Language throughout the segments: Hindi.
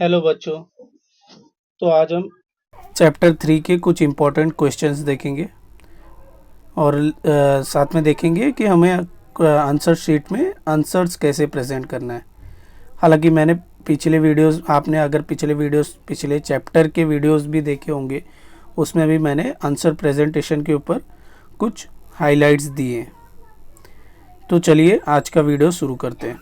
हेलो बच्चों। तो आज हम चैप्टर 3 के कुछ इम्पोर्टेंट क्वेश्चंस देखेंगे और साथ में देखेंगे कि हमें आंसर शीट में आंसर्स कैसे प्रेजेंट करना है। हालांकि मैंने पिछले वीडियोस, आपने अगर पिछले चैप्टर के वीडियोस भी देखे होंगे, उसमें भी मैंने आंसर प्रेजेंटेशन के ऊपर कुछ हाइलाइट्स दिए हैं। तो चलिए आज का वीडियो शुरू करते हैं।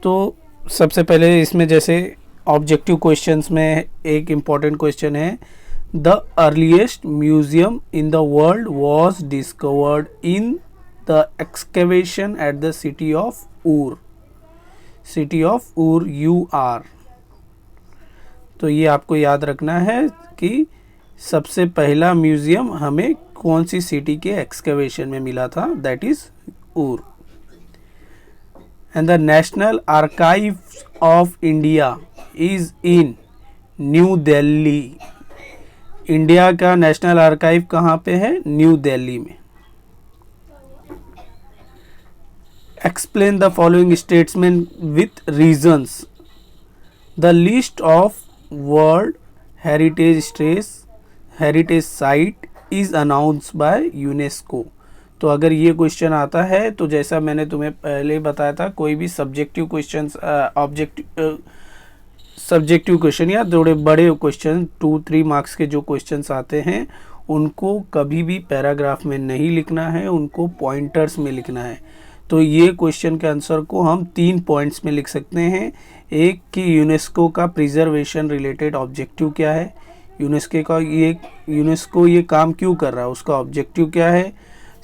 तो सबसे पहले इसमें जैसे ऑब्जेक्टिव क्वेश्चंस में एक इम्पॉर्टेंट क्वेश्चन है, the earliest museum in the world was discovered in the excavation at the city of ऊर UR। तो ये आपको याद रखना है कि सबसे पहला म्यूजियम हमें कौन सी सिटी के एक्सकेवेशन में मिला था, दैट इज ऊर। And the National Archives of India is in new Delhi. India का नेशनल आर्काइव कहाँ पे है? न्यू दिल्ली में। Explain the following statement with reasons. The list of world heritage site is announced by UNESCO. तो अगर ये क्वेश्चन आता है तो जैसा मैंने तुम्हें पहले बताया था, कोई भी सब्जेक्टिव क्वेश्चन या थोड़े बड़े क्वेश्चन 2-3 मार्क्स के जो क्वेश्चंस आते हैं उनको कभी भी पैराग्राफ में नहीं लिखना है, उनको पॉइंटर्स में लिखना है। तो ये क्वेश्चन के आंसर को हम 3 पॉइंट्स में लिख सकते हैं। एक कि यूनेस्को का प्रिजर्वेशन रिलेटेड ऑब्जेक्टिव क्या है, यूनेस्को ये काम क्यों कर रहा है, उसका ऑब्जेक्टिव क्या है,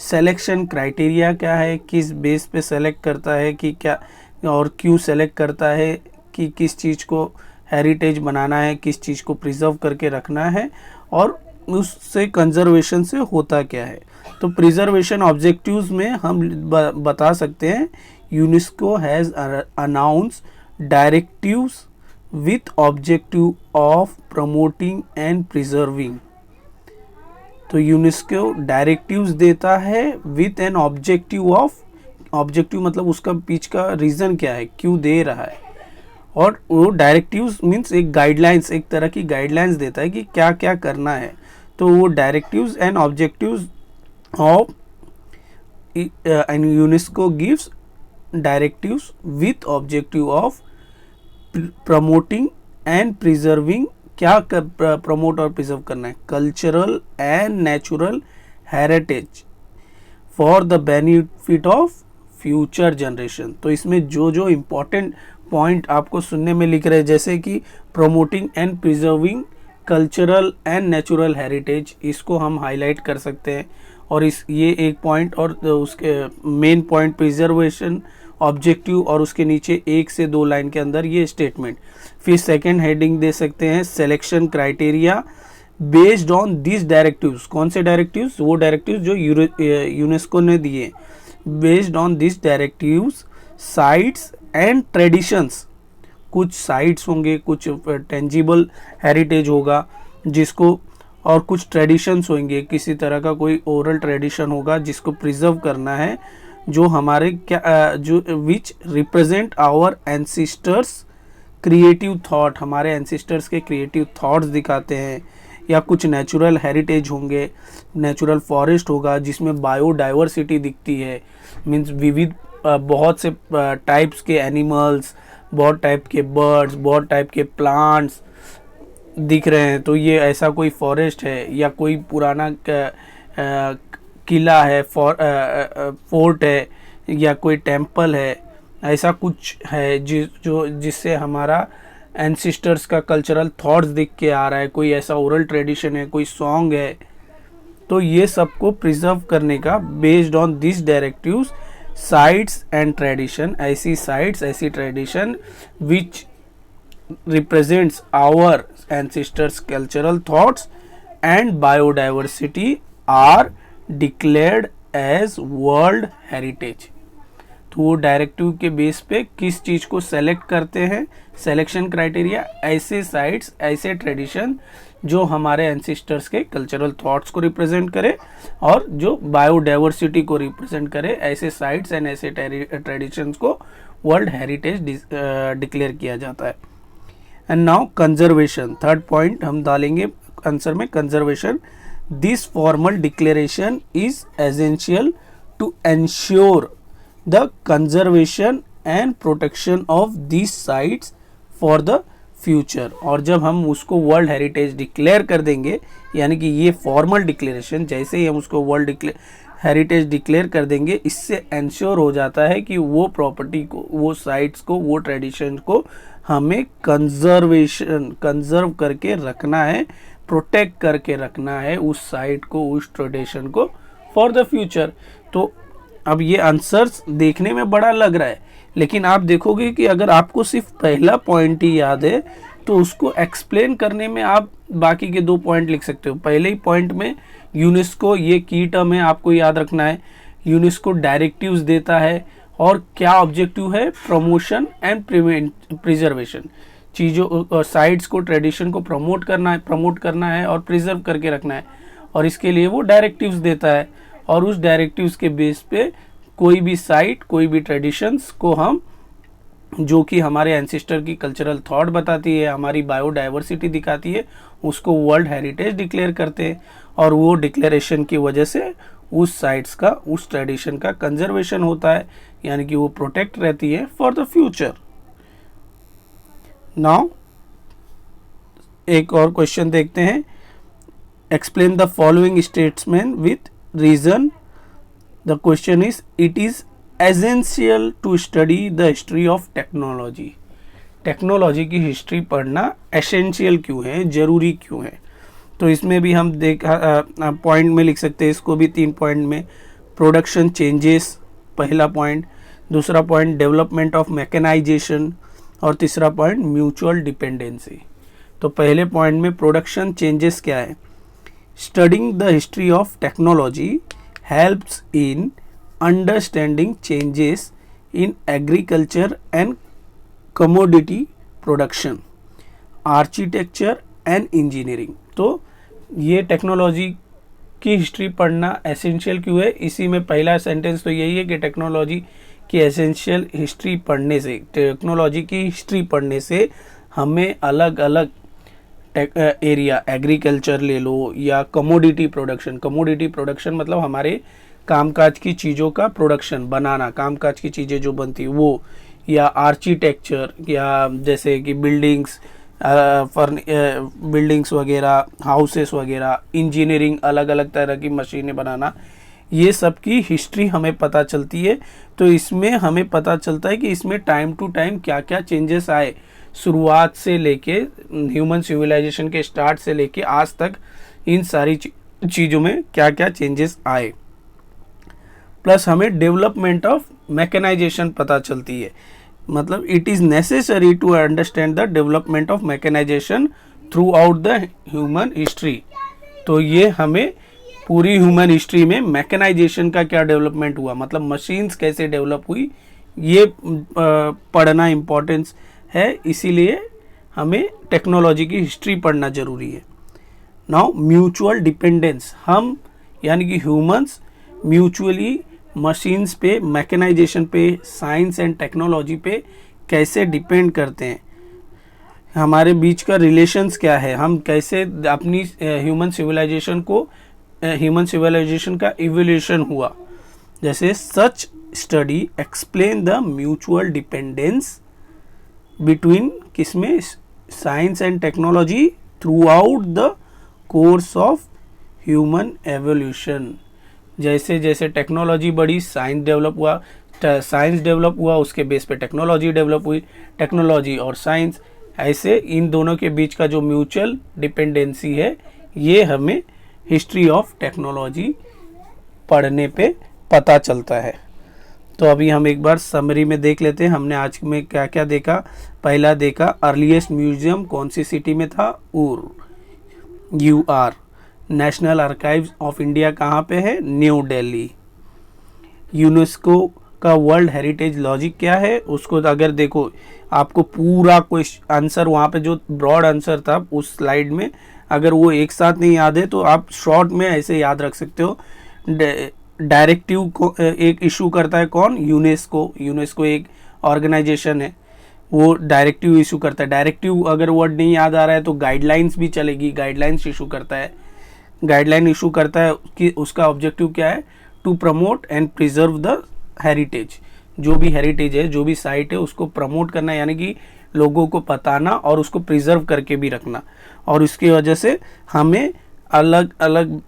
सिलेक्शन क्राइटेरिया क्या है, किस बेस पे सेलेक्ट करता है कि क्या और क्यों सेलेक्ट करता है, कि किस चीज़ को हेरिटेज बनाना है, किस चीज़ को प्रिजर्व करके रखना है, और उससे कंजर्वेशन से होता क्या है। तो प्रिजर्वेशन ऑब्जेक्टिव्स में हम बता सकते हैं, UNESCO has announce directives with objective of promoting and preserving. तो यूनेस्को डायरेक्टिव्स देता है विथ एन ऑब्जेक्टिव मतलब उसका पीछे का रीज़न क्या है, क्यों दे रहा है। और वो डायरेक्टिव्स मीन्स एक गाइडलाइंस, एक तरह की गाइडलाइंस देता है कि क्या क्या करना है। तो वो directives and objectives of and UNESCO gives directives with objective of promoting and preserving. क्या प्रमोट और प्रिजर्व करना है, cultural and natural heritage for the benefit of future generation. तो इसमें जो जो इम्पोर्टेंट पॉइंट आपको सुनने में लिख रहे हैं, जैसे कि promoting and preserving cultural and natural heritage, इसको हम हाईलाइट कर सकते हैं। और ये एक पॉइंट, और उसके मेन पॉइंट प्रिजर्वेशन ऑब्जेक्टिव, और उसके नीचे 1 से 2 लाइन के अंदर ये स्टेटमेंट। फिर सेकंड हेडिंग दे सकते हैं, selection criteria based on this directives. कौन से डायरेक्टिव्स? वो डायरेक्टिव्स जो यूनेस्को ने दिए। Based on this directives sites and traditions, कुछ साइट्स होंगे, कुछ टेंजिबल हेरिटेज होगा जिसको, और कुछ ट्रेडिशंस होंगे, किसी तरह का कोई ओरल ट्रेडिशन होगा जिसको प्रिजर्व करना है, जो हमारे जो which represent our ancestors creative thought, हमारे एंसिस्टर्स के क्रिएटिव थॉट्स दिखाते हैं। या कुछ नेचुरल हेरिटेज होंगे, नेचुरल फॉरेस्ट होगा जिसमें बायोडाइवर्सिटी दिखती है, मीन्स विविध बहुत से टाइप्स के एनिमल्स, बहुत टाइप के बर्ड्स, बहुत टाइप के प्लांट्स दिख रहे हैं। तो ये ऐसा कोई फॉरेस्ट है, या कोई पुराना किला है, फोर्ट है, या कोई टेम्पल है, ऐसा कुछ है जिससे हमारा एंसिस्टर्स का कल्चरल थॉट्स दिख के आ रहा है, कोई ऐसा ओरल ट्रेडिशन है, कोई सॉन्ग है। तो ये सबको प्रिजर्व करने का based on this directives sites and tradition, ऐसी साइट्स, ऐसी tradition which represents our ancestors cultural thoughts and biodiversity are declared as world heritage. तो वो डायरेक्टिव के बेस पे किस चीज़ को सेलेक्ट करते हैं, सिलेक्शन क्राइटेरिया ऐसे साइट्स, ऐसे ट्रेडिशन जो हमारे एंसिस्टर्स के कल्चरल थॉट्स को रिप्रेजेंट करे और जो बायोडाइवर्सिटी को रिप्रेजेंट करे, ऐसे साइट्स एंड ऐसे ट्रेडिशंस को वर्ल्ड हेरिटेज डिक्लेयर किया जाता है। And now conservation, third point हम डालेंगे आंसर में, conservation. This formal declaration is essential to ensure the conservation and protection of this sites for the future. और जब हम उसको वर्ल्ड हेरिटेज डिक्लेयर कर देंगे, यानी कि ये फॉर्मल डिक्लेरेशन, जैसे ही हम उसको वर्ल्ड हेरिटेज डिक्लेयर कर देंगे, इससे इंश्योर हो जाता है कि वो प्रॉपर्टी को, वो साइट्स को, वो ट्रेडिशन को हमें कंजर्व करके रखना है, प्रोटेक्ट करके रखना है उस साइट को, उस ट्रेडिशन को फॉर द फ्यूचर। तो अब ये आंसर्स देखने में बड़ा लग रहा है, लेकिन आप देखोगे कि अगर आपको सिर्फ पहला पॉइंट ही याद है तो उसको एक्सप्लेन करने में आप बाकी के 2 पॉइंट लिख सकते हो। पहले ही पॉइंट में यूनेस्को, ये की टर्म है, आपको याद रखना है। यूनेस्को डायरेक्टिव्स देता है और क्या ऑब्जेक्टिव है, प्रमोशन एंड प्रिजर्वेशन। चीज़ों, साइट्स को, ट्रेडिशन को प्रमोट करना है और प्रिजर्व करके रखना है, और इसके लिए वो डायरेक्टिव्स देता है। और उस डायरेक्टिव्स के बेस पे कोई भी साइट, कोई भी ट्रेडिशंस को हम, जो कि हमारे एंसेस्टर की कल्चरल थॉट बताती है, हमारी बायोडाइवर्सिटी दिखाती है, उसको वर्ल्ड हेरिटेज डिक्लेयर करते हैं। और वो डिक्लेरेशन की वजह से उस साइट्स का, उस ट्रेडिशन का कंजर्वेशन होता है, यानी कि वो प्रोटेक्ट रहती है फॉर द फ्यूचर। नाउ एक और क्वेश्चन देखते हैं। Explain the following statement with reason. The question is, it is essential to study the history of technology. Technology की हिस्ट्री पढ़ना एसेंशियल क्यों है, जरूरी क्यों है? तो इसमें भी हम पॉइंट में लिख सकते हैं, इसको भी 3 पॉइंट में। प्रोडक्शन चेंजेस पहला पॉइंट, दूसरा पॉइंट डेवलपमेंट ऑफ मैकेनाइजेशन, और तीसरा पॉइंट म्यूचुअल डिपेंडेंसी। तो पहले पॉइंट में प्रोडक्शन चेंजेस क्या है? Studying the history of technology helps in understanding changes in agriculture and commodity production, architecture and engineering. तो ये टेक्नोलॉजी की हिस्ट्री पढ़ना एसेंशियल क्यों है? इसी में पहला सेंटेंस तो यही है कि टेक्नोलॉजी की एसेंशियल हिस्ट्री पढ़ने से, टेक्नोलॉजी की हिस्ट्री पढ़ने से हमें अलग अलग एरिया, एग्रीकल्चर ले लो या कमोडिटी प्रोडक्शन। कमोडिटी प्रोडक्शन मतलब हमारे कामकाज की चीज़ों का प्रोडक्शन, बनाना, कामकाज की चीज़ें जो बनती है वो, या आर्किटेक्चर, या जैसे कि बिल्डिंग्स, बिल्डिंग्स वगैरह, हाउसेस वगैरह, इंजीनियरिंग, अलग अलग तरह की मशीनें बनाना, ये सब की हिस्ट्री हमें पता चलती है। तो इसमें हमें पता चलता है कि इसमें टाइम टू टाइम क्या क्या चेंजेस आए, शुरुआत से लेके ह्यूमन सिविलाइजेशन के स्टार्ट से लेके आज तक इन सारी चीज़ों में क्या क्या चेंजेस आए। प्लस हमें डेवलपमेंट ऑफ मैकेनाइजेशन पता चलती है, मतलब it is necessary to understand the development of mechanisation throughout the human history. तो ये हमें पूरी ह्यूमन हिस्ट्री में मैकेनाइजेशन का क्या डेवलपमेंट हुआ, मतलब मशीन्स कैसे डेवलप हुई, ये पढ़ना इम्पोर्टेंस है। इसीलिए हमें टेक्नोलॉजी की हिस्ट्री पढ़ना ज़रूरी है। नाउ म्यूचुअल डिपेंडेंस, हम यानी कि ह्यूमंस म्यूचुअली मशीन्स पे, मैकेनाइजेशन पे, साइंस एंड टेक्नोलॉजी पे कैसे डिपेंड करते हैं, हमारे बीच का रिलेशंस क्या है, हम कैसे अपनी ह्यूमन सिविलाइजेशन का इवोल्यूशन हुआ। जैसे such study explain the mutual dependence between किसमें, science and technology throughout the course of human evolution. जैसे जैसे टेक्नोलॉजी बढ़ी, साइंस डेवलप हुआ, उसके बेस पे टेक्नोलॉजी डेवलप हुई, टेक्नोलॉजी और साइंस, ऐसे इन दोनों के बीच का जो म्यूचुअल डिपेंडेंसी है, ये हमें हिस्ट्री ऑफ टेक्नोलॉजी पढ़ने पे पता चलता है। तो अभी हम एक बार समरी में देख लेते हैं, हमने आज में क्या क्या देखा। पहला देखा अर्लीस्ट म्यूजियम कौन सी सिटी में था, UR। National archives of India कहाँ पे है, न्यू दिल्ली। यूनेस्को का वर्ल्ड हेरिटेज लॉजिक क्या है, उसको अगर देखो आपको पूरा क्वेश्चन आंसर वहाँ पे जो ब्रॉड आंसर था उस स्लाइड में, अगर वो एक साथ नहीं याद है तो आप शॉर्ट में ऐसे याद रख सकते हो। डायरेक्टिव को एक इशू करता है कौन, यूनेस्को। यूनेस्को एक ऑर्गेनाइजेशन है वो डायरेक्टिव इशू करता है। डायरेक्टिव अगर वर्ड नहीं याद आ रहा है तो गाइडलाइंस भी चलेगी, गाइडलाइंस इशू करता है। गाइडलाइन इशू करता है कि उसका ऑब्जेक्टिव क्या है, to promote and preserve the heritage. जो भी हेरिटेज है, जो भी साइट है, उसको प्रमोट करना, यानी कि लोगों को बताना और उसको प्रिजर्व करके भी रखना। और उसकी वजह से हमें अलग अलग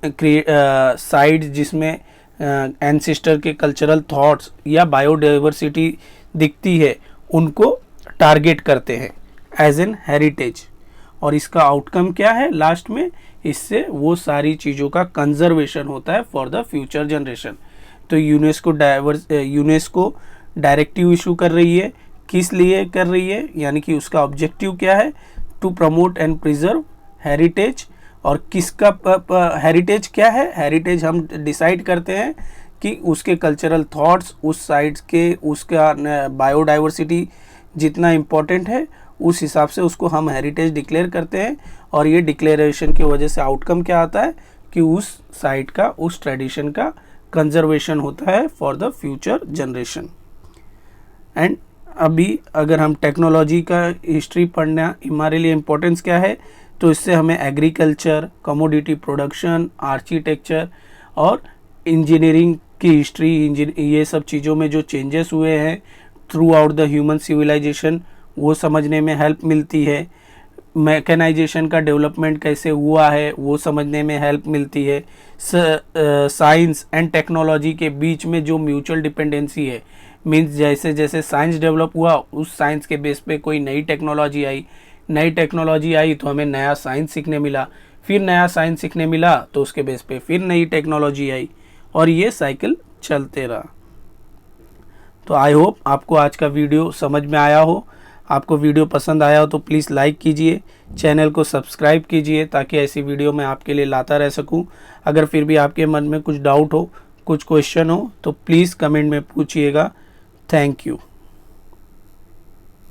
साइट जिसमें एंसेस्टर के कल्चरल थॉट्स या बायोडाइवर्सिटी दिखती है, उनको टारगेट करते हैं एज एन हेरिटेज। और इसका आउटकम क्या है लास्ट में, इससे वो सारी चीज़ों का कंजर्वेशन होता है फॉर द फ्यूचर जनरेशन। तो यूनेस्को डायरेक्टिव इशू कर रही है, किस लिए कर रही है, यानी कि उसका ऑब्जेक्टिव क्या है, to promote and preserve heritage. और किसका हेरिटेज क्या है, हेरिटेज हम डिसाइड करते हैं कि उसके कल्चरल थॉट्स, उस साइट्स के, उसका बायोडाइवर्सिटी जितना इम्पोर्टेंट है, उस हिसाब से उसको हम हेरिटेज डिक्लेयर करते हैं। और ये डिक्लेरेशन की वजह से आउटकम क्या आता है कि उस साइट का, उस ट्रेडिशन का कंजर्वेशन होता है for the future generation. And अभी अगर हम टेक्नोलॉजी का हिस्ट्री पढ़ना हमारे लिए इम्पोर्टेंस क्या है, तो इससे हमें एग्रीकल्चर, कमोडिटी प्रोडक्शन, आर्किटेक्चर और इंजीनियरिंग की हिस्ट्री, ये सब चीज़ों में जो चेंजेस हुए हैं throughout the human civilisation, वो समझने में हेल्प मिलती है। मैकेनाइजेशन का डेवलपमेंट कैसे हुआ है, वो समझने में हेल्प मिलती है। साइंस एंड टेक्नोलॉजी के बीच में जो म्यूचुअल डिपेंडेंसी है, मीन्स जैसे जैसे साइंस डेवलप हुआ, उस साइंस के बेस पे कोई नई टेक्नोलॉजी आई, नई टेक्नोलॉजी आई तो हमें नया साइंस सीखने मिला, फिर नया साइंस सीखने मिला तो उसके बेस पे फिर नई टेक्नोलॉजी आई, और ये साइकिल चलते रहा। तो आई होप आपको आज का वीडियो समझ में आया हो। आपको वीडियो पसंद आया हो तो प्लीज़ लाइक कीजिए, चैनल को सब्सक्राइब कीजिए, ताकि ऐसी वीडियो मैं आपके लिए लाता रह सकूं। अगर फिर भी आपके मन में कुछ डाउट हो, कुछ क्वेश्चन हो, तो प्लीज़ कमेंट में पूछिएगा। Thank you.